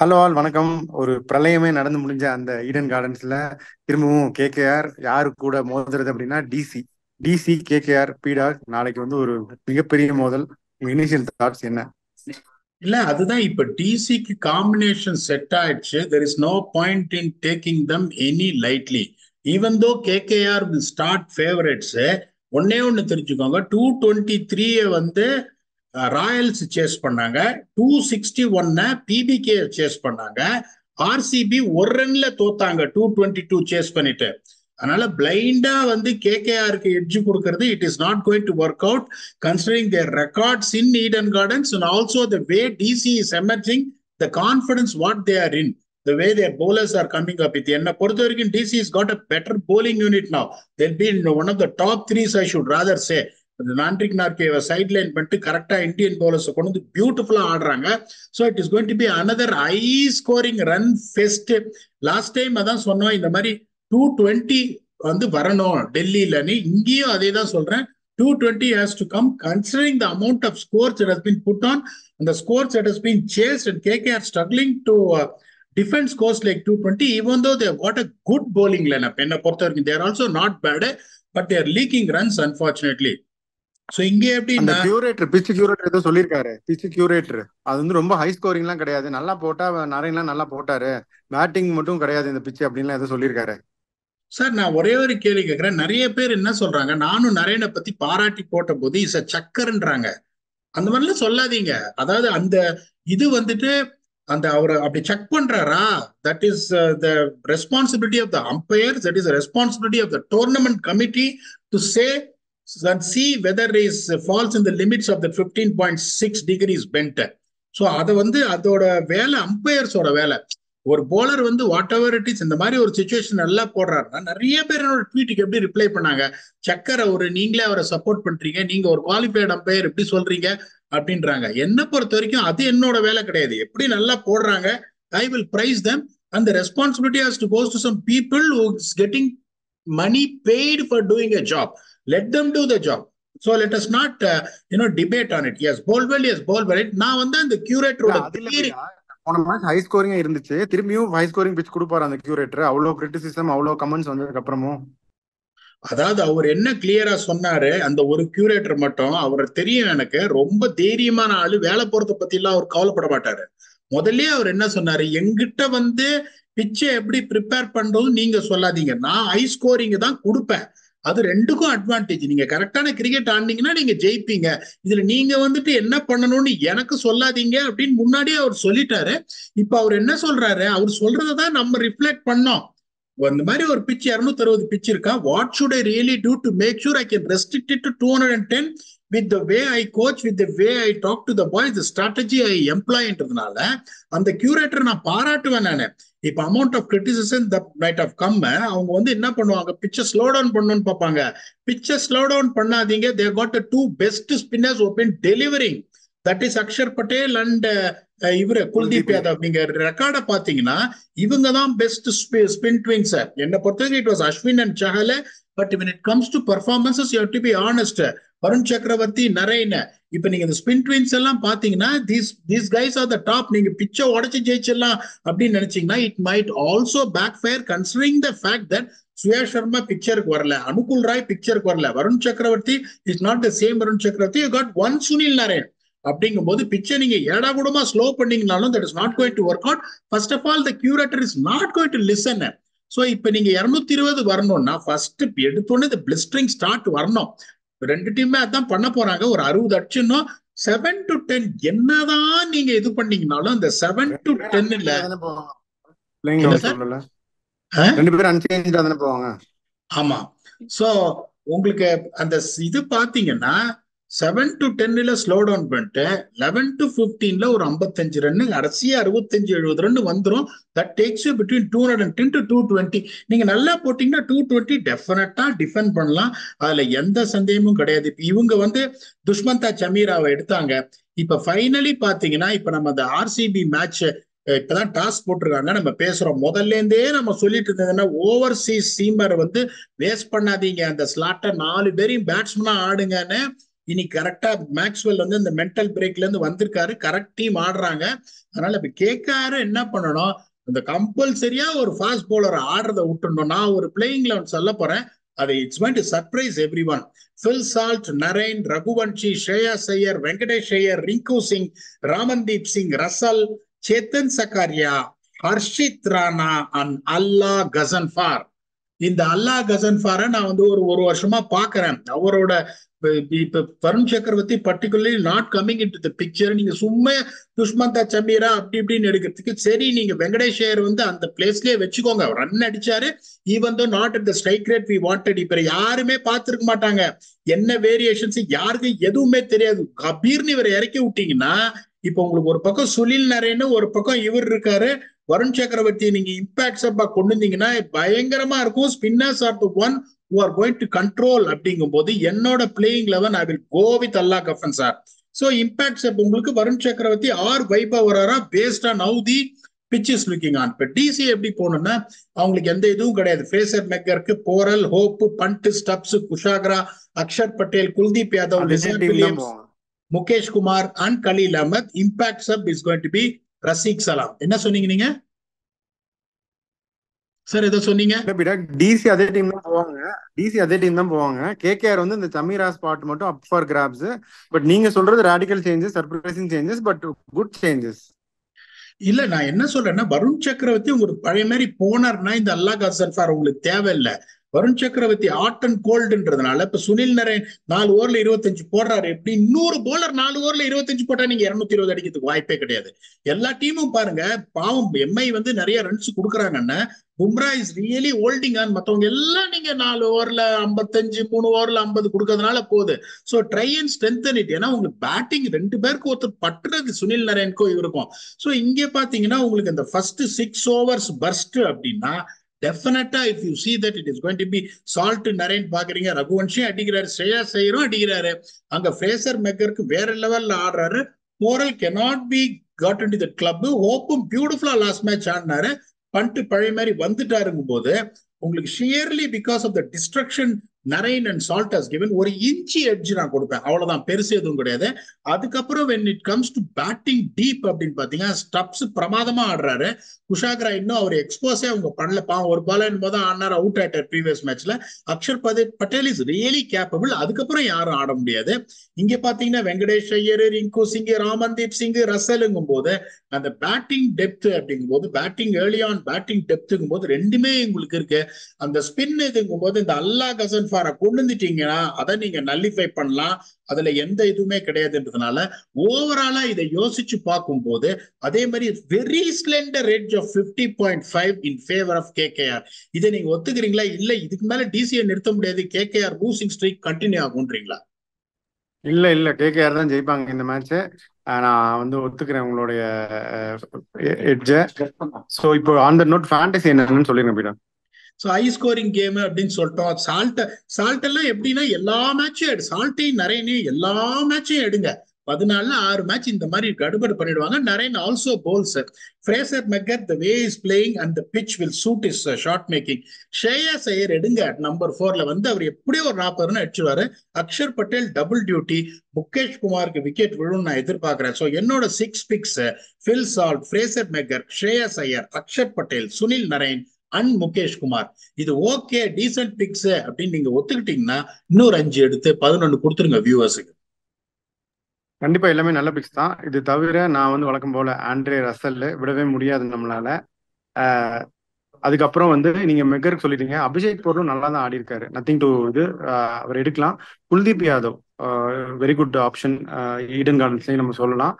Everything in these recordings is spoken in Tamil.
ஹலோ ஆல் வணக்கம். ஒரு பிரளயமே நடந்து முடிஞ்ச அந்த ஈடன் கார்டன்ஸ்ல திரும்பவும் கேகேஆர் யாரு கூட மோதுறது அப்படின்னா டிசி கேகேஆர் பீடாக் நாளைக்கு வந்து ஒரு மிகப்பெரிய மோதல். உங்க இனிஷியல் தாட்ஸ் என்ன? இல்ல அதுதான் இப்ப டிசிக்கு காம்பினேஷன் செட் ஆயிடுச்சு. There is no point in taking them any lightly. Even though KKR will start favourites. ஒன்னே ஒன்னு தெரிஞ்சுக்கோங்க, 223 வந்து ராயல்ஸ் சேஸ் பண்ணாங்க, 261 பிபிகே சேஸ் பண்ணாங்க. ஆர்சிபி ஒரு ரன்ல தோத்தாங்க 222 சேஸ் பண்ணிட்டு. அதனால பிளைண்டா வந்து கேகேஆருக்கு எட்ஜ் கொடுக்கறது it is not going to work out, considering their records in Eden Gardens and also the way DC is emerging, the confidence what they are in, the way their bowlers are coming up. With என்ன பொறுத்த வரைக்கும் DC has got a better bowling unit now. They'll be in one of the top threes, I should rather say. Anrich நார்கேவை சைட்லைன் பண்ணிட்டு கரெக்டா இந்தியன் பவுலர்ஸ் கொண்டு வந்து பியூட்டிஃபுல்லா ஆடுறாங்க. So it is going to be another high scoring run fest. Last time அதான் சொன்னோம், இந்த மாதிரி 220 வந்து வரணும் டெல்லியிலன்னு. இங்கேயும் அதே தான் சொல்றேன், 220 has to come, considering the amount of scores that has been put on and the scores that has been chased, and KKR struggling to defend scores like 220, even though they have got a good bowling lineup. என்ன பொறுத்த வரைக்கும் they are also not bad, but they are leaking runs unfortunately. So இங்கே அந்த எப்படின்னா, பிச்சு கியூரேட்டர் ஏதோ சொல்லியிருக்காரு. பிச்சு கியூரேட்டர் அது வந்து ரொம்ப ஹை ஸ்கோரிங்லாம் கிடையாது, நல்லா போட்டா நரேன்லாம் நல்லா போட்டாரு, பேட்டிங் மட்டும் கிடையாது இந்த பிச்சு அப்படின்லாம் ஏதோ சொல்லியிருக்காரு. சார் நான் ஒரே ஒரு கேள்வி கேட்கிறேன். நிறைய பேர் என்ன சொல்றாங்க, நானும் நரேனை பத்தி பாராட்டி போட்ட போது இஸ் அ சக்கர்ன்றாங்க. அந்த மாதிரிலாம் சொல்லாதீங்க. அதாவது அந்த இது வந்துட்டு அந்த அவரை அப்படி செக் பண்றாரா, that is the responsibility of the umpire, that is responsibility of the tournament committee to say and see whether is falls in the limits of the 15.6 degrees bent. So அதை வந்து அதோட வேலை, அம்பையர்ஸோட வேலை. ஒரு போலர் வந்து வாட் எவர் இட் இஸ் இந்த மாதிரி ஒரு சுச்சுவேஷன் நல்லா போடுறாருன்னா, நிறைய பேர் என்னோட ட்வீட்டுக்கு எப்படி ரிப்ளை பண்ணாங்க, சக்கரை ஒரு நீங்களே அவரை சப்போர்ட் பண்றீங்க, நீங்க ஒரு குவாலிஃபைடு அம்பையர் எப்படி சொல்றீங்க அப்படின்றாங்க. என்ன பொறுத்த வரைக்கும் அது என்னோட வேலை கிடையாது. எப்படி நல்லா போடுறாங்க, I will price them, and the responsibility has to goes to some people who is getting money paid for doing a job. Let them do the job. So let us not debate on it. Yes, bowl well, yes, bowl well. நான் வந்து அந்த இல்ல கியூரேட்டரோட அது இல்ல தியரி. பிரியா, போன மேட்ச் ஹை ஸ்கோரிங்கா இருந்துச்சு, திரும்பியும் ஹை ஸ்கோரிங் பிச் கொடுப்பாரு அந்த கியூரேட்டர்? அவ்வளோ கிரிட்டிசிசம் அவ்வளோ கமெண்ட்ஸ் வந்ததுக்கு அப்புறமும் அதாவது அவர் என்ன கிளியரா சொன்னாரு, அந்த ஒரு கியூரேட்டர் மட்டும், அவர் தெரியும் எனக்கு, ரொம்ப தைரியமான ஆளு, வேலை போறத பத்தி எல்லாம் அவர் கவலைப்பட மாட்டாரு. முதல்ல அவர் என்ன சொன்னாரு, எங்கிட்ட வந்து பிச்சை எப்படி ப்ரிப்பேர் பண்றது நீங்க சொல்லாதீங்க, நான் ஹை ஸ்கோரிங் தான் கொடுப்பேன். அது ரெண்டுக்கும் அட்வான்டேஜ். நீங்க கரெக்டான கிரிக்கெட் ஆடினீங்கன்னா நீங்க ஜெயிப்பீங்க. இதுல நீங்க வந்துட்டு என்ன பண்ணணும்னு எனக்கு சொல்லாதீங்க அப்படின்னு முன்னாடியே அவர் சொல்லிட்டாரு. இப்ப அவர் என்ன சொல்றாரு, அவர் சொல்றதான் நம்ம ரிஃப்ளெக்ட் பண்ணோம். இந்த மாதிரி ஒரு பிச் 260 பிச் இருக்கா, what should I really do to make sure I can restrict it to 210 with the way I coach, with the way I talk to the boys, the strategy I எம்ப்ளாய்ன்றதுனால அந்த கியூரேட்டர் நான் பாராட்டுவேன். நானு இப்ப amount of criticism that might of come, அவங்க வந்து என்ன பண்ணுவாங்க, பிச்சை ஸ்லோ டவுன் பண்ணணும்னு பார்ப்பாங்க. பிச்சை ஸ்லோ டவுன் பண்ணாதீங்க. They got the two best spinners open delivering, that is Axar Patel and இவரு குல்தீப் குல்தீப். யாதவ். நீங்க ரெக்கார்டை பாத்தீங்கன்னா இவங்க தான் பெஸ்ட் ஸ்பின் ட்வின்ஸ். என்ன பொறுத்தவரைக்கும் it was Ashwin and Chahal. But when it comes to performances you have to be honest. Varun சக்கரவர்த்தி, நரேன், இப்ப நீங்க இந்த ஸ்பின் ட்வின்ஸ் எல்லாம் பாத்தீங்கன்னா these guys are the top. நீங்க பிச்சை உடச்சு ஜெயிச்சிடலாம் அப்படின்னு நினைச்சீங்கன்னா it might also backfire, considering the fact that Suyash Sharma பிக்சருக்கு வரல, அனுகுல் ராய் பிக்சருக்கு வரல, Varun Chakravarthy is not the same Varun Chakravarthy. You got one Sunil Narine. அப்படிங்கும்போது பிச்சை நீங்க ஏடா கூடமா ஸ்லோ பண்ணீங்கனாலும் that is not going to work out. First of all the curator is not going to listen. So இப்ப நீங்க 220 வரணும்னா ஃபர்ஸ்ட் எடுத்தோடனே இந்த பிளிஸ்டரிங் ஸ்டார்ட் வரணும். ரெண்டு டீமே அதான் பண்ண போறாங்க. ஒரு 60 அடிச்சுன்னா 7 to 10 என்னதான் நீங்க இது பண்ணீங்கனாலும் அந்த 7 to 10 இல்ல. பிளேயிங் என்ன லெவல் சார்? சொல்லல, ரெண்டு பேரும் அன்சேஞ்சா தானே போவாங்க. ஆமா. சோ உங்களுக்கு அந்த இது பாத்தீங்கன்னா 7 to 10 ஸ்லோ டவுன் பண்ணிட்டு 11 to 15 ஒரு 55 ரன், கடைசியா 65-70 ரன் வந்துடும். That takes you between 210 to 220. நீங்க நல்லா போட்டீங்கன்னா 220 டெஃபினட்டா டிஃபெண்ட் பண்ணலாம். அதுல எந்த சந்தேகமும் கிடையாது. இப்ப இவங்க வந்து துஷ்மந்தா சமீராவை எடுத்தாங்க. இப்ப ஃபைனலி பாத்தீங்கன்னா இப்ப நம்ம அந்த ஆர்சிபி மேட்ச் இப்பதான் டாஸ் போட்டிருக்காங்க, நம்ம பேசுறோம். முதல்ல இருந்தே நம்ம சொல்லிட்டு இருந்ததுன்னா ஓவர்சீஸ் சீமர் வந்து வேஸ்ட் பண்ணாதீங்க, அந்த ஸ்லாட்டை 4 பேரையும் பேட்ஸ்மேனா ஆடுங்கன்னு இன்னைக்கு கரெக்டா மேக்ஸ்வெல் வந்து இந்த மென்டல் பிரேக்ல இருந்து வந்திருக்காரு, கரெக்ட் டீம் ஆடுறாங்க. அதனால இப்ப கேட்காரு என்ன பண்ணணும், இந்த கம்பல்சரியா ஒரு ஃபாஸ்ட் பவுலர் ஆடுறதை விட்டுணும். நான் ஒரு பிளேயிங் லெவன் சொல்ல போறேன், அது it's going to surprise everyone. Phil Salt, Narine, Raghuvanshi, Shreyas Iyer, Venkatesh Iyer, Rinku Singh, Ramandeep Singh, Russell, Chetan Sakariya, Harshit Rana and Allah Ghazanfar. இந்த அல்லா கசன்ஃபாரை நான் வந்து ஒரு வருஷமா பாக்குறேன். அவரோட இப்ப வருண் சக்கரவர்த்தி particularly not coming in to the picture. நீங்க சும்மா துஷ்மந்தா சமீரா அப்படி இப்படின்னு எடுக்கிறதுக்கு சரி, நீங்க வெங்கடேஷ் ஐயர் வந்து அந்த பிளேஸ்லயே வச்சுக்கோங்க. ரன் அடிச்சாரு, even though not at the strike rate V wanted. இப்ப யாருமே பார்த்திருக்க மாட்டாங்க, என்ன வேரியேஷன்ஸ் யாருக்கு எதுவுமே தெரியாது. கபீர்னு இவரை இறக்கி விட்டீங்கன்னா, இப்ப உங்களுக்கு ஒரு பக்கம் சுனில் நரேன், ஒரு பக்கம் இவர் இருக்காரு, வருண் சக்கரவர்த்தி நீங்க இம்பாக்ட் சப்பா கொண்டு வந்தீங்கன்னா பயங்கரமா இருக்கும். Spinners are the one who are going to control அப்படிங்கும் போது என்னோட playing eleven I will go with Allah கஃபன் சார். சோ இம்பாக்ட் சப் உங்களுக்கு வருண் சக்கரவர்த்தி ஆர் வைபவ் வராரா based on how the pitch is looking on. இப்ப டிசி எப்படி போகணும்னா அவங்களுக்கு எந்த இதுவும் கிடையாது. ஃப்ரேசர் மெக்கருக்கு போரல், ஹோப், பண்ட், ஸ்டப்ஸ், குஷாகரா, அக்ஷர் பட்டேல், குல்தீப் யாதவ், அதே லிசார்ட் டீம் தான் வில்லியம்ஸ், போவாங்க. Mukesh Kumar and Khaleel Ahmed. Impact sub is going to be Rasikh Salam. என்ன சொன்னீங்க நீங்க சார்? ஏதோ சொன்னீங்க. டிசி அதே டீம் தான் போவாங்க. டிசி அதே டீம் தான் போவாங்க. கேகேஆர் வந்து இந்த சமீரா ஸ்பாட் மட்டும் அப் ஃபார் கிராப்ஸ். பட் நீங்க சொல்றது radical changes, surprising changes, but good changes. இல்ல நான் என்ன சொல்றேன்னா, வருண் சக்கரவர்த்தி உங்களுக்கு பழைய மாதிரி போனார்னா இந்த அல்லா கசன்ஃபார் உங்களுக்கு தேவையில்லை. வருண் சக்கரவர்த்தி ஹாட் அண்ட் கோல்டுன்றதுனால இப்ப சுனில் நரேன் 4 ஓவர்ல 25 போடுறாரு. எப்படி 100 போலர் 4 ஓவர்ல 25 போட்டா நீங்க 220 அடிக்கிறதுக்கு வாய்ப்பே கிடையாது. எல்லா டீமும் பாருங்க, பாவம் எம்ஐ வந்து நிறைய ரன்ஸ் கொடுக்குறாங்கன்னா Bumrah is really holding on. மத்தவங்க எல்லாம் நீங்க 4 ஓவர்ல 55, 3 ஓவர்ல 50 கொடுக்கறதுனால போகுது. So try and strengthen it. ஏன்னா உங்களுக்கு பேட்டிங் 2 பேருக்கு ஒருத்தர் பட்டுறது சுனில் நரேனுக்கும் இவருக்கும். சோ இங்க பாத்தீங்கன்னா உங்களுக்கு இந்த ஃபர்ஸ்ட் 6 ஓவர்ஸ் பர்ஸ்ட் அப்படின்னா டெஃபினட்டா if you see that it is going to be salt Naren பாக்குறீங்க, ரகுவன்ஷி அடிக்கிறாரு, ஸ்ரேயாஸ் ஐயரும் அடிக்கிறாரு, அங்க ஃப்ரேசர் மெக்கருக்கு வேற லெவல்ல ஆடுறாரு. Porel cannot be got into the club. ஹோப்பும் பியூட்டிஃபுல்லா லாஸ்ட் மேட்ச் ஆடினாரு, பண்ட் பழைய மாதிரி வந்துட்டாருங்கும் போது உங்களுக்கு surely because of the destruction Narine and Salt has given ஒரு இன்ச்சி எட்ஜ் நான் கொடுப்பேன், அவ்வளவுதான், பெருசு எதுவும் கிடையாது. அதுக்கப்புறம் when it comes to batting deep அப்படின்னு பாத்தீங்கன்னா ஸ்டப்ஸ் பிரமாதமா ஆடுறாரு. குஷாகரா இன்னும் அவர் எக்ஸ்போஸே அவங்க பண்ணல, பாவம் ஒரு பால் போது ஆனார், அவுட் ஆயிட்டார் ப்ரீவியஸ் மேட்ச்ல. Axar Patel is really capable. அதுக்கப்புறம் யாரும் ஆட முடியாது. இங்க பாத்தீங்கன்னா வெங்கடேஷ் ஐயர், ரிங்கு சிங், ராமன்தீப் சிங், ரசலுங்கும் போது அந்த பேட்டிங் டெப்த் அப்படிங்கும் போது, பேட்டிங் ஏர்லி ஆன் பேட்டிங் டெப்த்துங்கும் போது ரெண்டுமே உங்களுக்கு இருக்கு. அந்த ஸ்பின் இதுங்கும் போது இந்த அல்லா கசன்ஃபாரை கொண்டு வந்துட்டீங்கன்னா அதை நீங்க நல்லிஃபை பண்ணலாம், அதுல எந்த இதுவுமே கிடையாதுன்றதுனால ஓவராலா இதை யோசிச்சு பார்க்கும் போது அதே மாதிரி very slender edge of 50.5 in favour of KKR. இதை நீங்க ஒத்துக்கிறீங்களா? இல்ல இதுக்கு மேல டிசியை நிறுத்த முடியாது, கேகேஆர் லூசிங் ஸ்ட்ரீக் கண்டினியூ ஆகும்ன்றீங்களா? இல்ல கேகேஆர் தான் ஜெயிப்பாங்க இந்த மேட்ச். நான் வந்து ஒத்துக்கிறேன் உங்களுடைய எட்ஜ. ஸோ இப்போ ஆன் த நோட் ஃபேண்டசி என்னன்னு சொல்லிருங்க பீடா. ஸோ ஹை ஸ்கோரிங் கேம் அப்படின்னு சொல்லிட்டோம். சால்ட் எல்லாம் எப்படின்னா எல்லா மேட்சும் சால்ட்டையும் நரேனையும் எல்லா மேட்சையும் எடுங்க. 14ல 6 மேட்ச் இந்த மாதிரி கடுபடு பண்ணிடுவாங்க. Narine also bowls. Fraser McGurk the way is playing and the pitch will suit his shot making. Shreyas Iyer எடுங்க நம்பர் 4ல வந்து அவர் எப்படியோ ஒரு 40 ரன் அடிச்சுவாரு. Axar Patel double duty. முகேஷ் குமாருக்கு விக்கெட் விழும் நான் எதிர்பார்க்கிறேன். ஸோ என்னோட 6 picks Phil Salt, Fraser McGurk, Shreyas Iyer, Axar Patel, Sunil Narine and Mukesh Kumar. இது ஓகே டீசன்ட் பிக்ஸ் அப்படின்னு நீங்க ஒத்துக்கிட்டீங்கன்னா இன்னொரு 5 எடுத்து 11 கொடுத்துருங்க வியூவர்ஸுக்கு. கண்டிப்பா எல்லாமே நல்ல பிக்ஸ் தான். இது தவிர நான் வந்து வழக்கம் போல ஆண்ட்ரே ரசல் விடவே முடியாது நம்மளால. அதுக்கப்புறம் வந்து நீங்க மெக்கருக்கு சொல்லிட்டீங்க. அபிஷேக் போர்டும் நல்லா தான் ஆடி இருக்காரு, நத்திங் டு இது, அவர் எடுக்கலாம். Kuldeep Yadav very good option Eden கார்டன்ஸ்லயும் நம்ம சொல்லலாம்.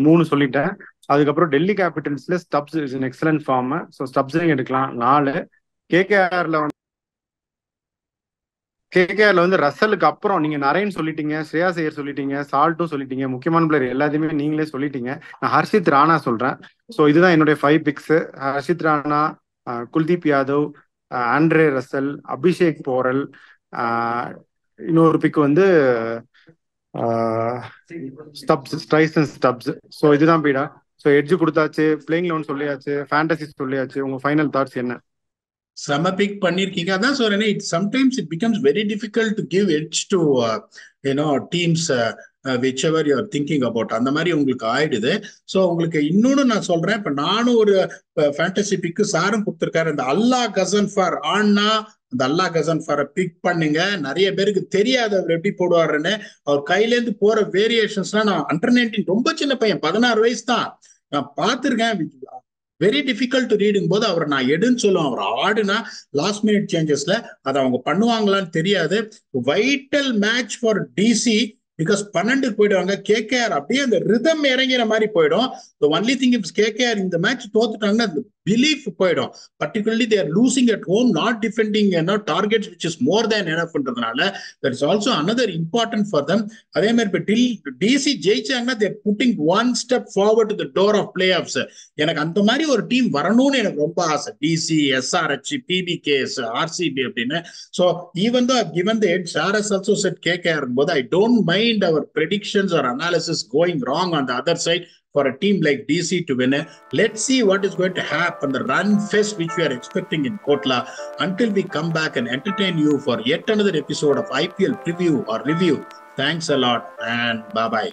3 சொல்லிட்டேன். அதுக்கப்புறம் டெல்லி கேபிட்டல்ஸ்ல Stubbs is in excellent form. So ஸ்டப்ஸையும் எடுக்கலாம் 4. கேகேஆர்ல வந்து ரசலுக்கு அப்புறம் நீங்க நரேன் சொல்லிட்டீங்க, ஸ்ரேயாஸ் ஐயர் சொல்லிட்டீங்க, சால்ட்டும் சொல்லிட்டீங்க, முக்கியமான பிளேயர் எல்லாத்தையுமே நீங்களே சொல்லிட்டீங்க. நான் ஹர்ஷித் ராணா சொல்றேன். ஸோ இதுதான் என்னுடைய 5 picks. Harshit Rana, Kuldeep Yadav, Andre Russell, Abhishek Porel, இன்னொரு பிக் வந்து ஸ்டப்ஸ். ஸோ இதுதான் பீடா. ஸோ எட்ஜ் கொடுத்தாச்சு, பிளேயிங் லெவன் சொல்லியாச்சு, ஃபேண்டசி சொல்லியாச்சு. உங்க ஃபைனல் தாட்ஸ் என்ன? செம பிக் பண்ணிருக்கீங்க. அதான் சொல்றேன், it sometimes it becomes very difficult to give edge to teams which ever you are thinking about. அந்த மாதிரி உங்களுக்கு ஆயிடுது. ஸோ உங்களுக்கு இன்னொன்னு நான் சொல்றேன், இப்ப நானும் ஒரு ஃபேண்டசி பிக்கு சாரும் கொடுத்துருக்காரு, இந்த அல்லாஹ் கசன்ஃபார் ஆன்னா அந்த அல்லாஹ் கசன்ஃபாரை பிக் பண்ணுங்க. நிறைய பேருக்கு தெரியாது அவர் எப்படி போடுவாருன்னு. அவர் கையிலேருந்து போற வேரியேஷன்ஸ்லாம், நான் அண்டர் 19 ரொம்ப சின்ன பையன், 16 வயசு தான், நான் பார்த்துருக்கேன். வெரி டிஃபிகல்ட் டு ரீடுங் போது அவர் நான் எடுன்னு சொல்லுவேன். அவர் ஆடுனா லாஸ்ட் மினிட் சேஞ்சஸ்ல அதை அவங்க பண்ணுவாங்களான்னு தெரியாது. Vital match for DC, because 12க்கு போயிடுவாங்க. கேகேஆர் அப்படியே அந்த ரிதம் இறங்கிற மாதிரி போயிடும். The only thing is KKR இந்த மேட்ச் தோத்துட்டாங்கன்னா அந்த பிலீஃப் போயிடும். Particularly they are losing at home, not defending targets which is more than enough-ன்றதுனால that is also another important for them. அதே மாதிரி இப்போ DC ஜெயிச்சாங்கன்னா they are putting one step forward to the door of playoffs. எனக்கு அந்த மாதிரி ஒரு டீம் வரணும்னு எனக்கு ரொம்ப ஆசை. டிசி, எஸ்ஆர்ஹெச், பிபிகேஎஸ், ஆர்சிபி அப்படின்னு. So even though I've given the edge, Saras also said KKR போது I don't mind our predictions or analysis going wrong on the other side for a team like DC to win. Let's see what is going to happen, the run fest which we are expecting in Kotla. Until we come back and entertain you for yet another episode of IPL preview or review. Thanks a lot and bye-bye.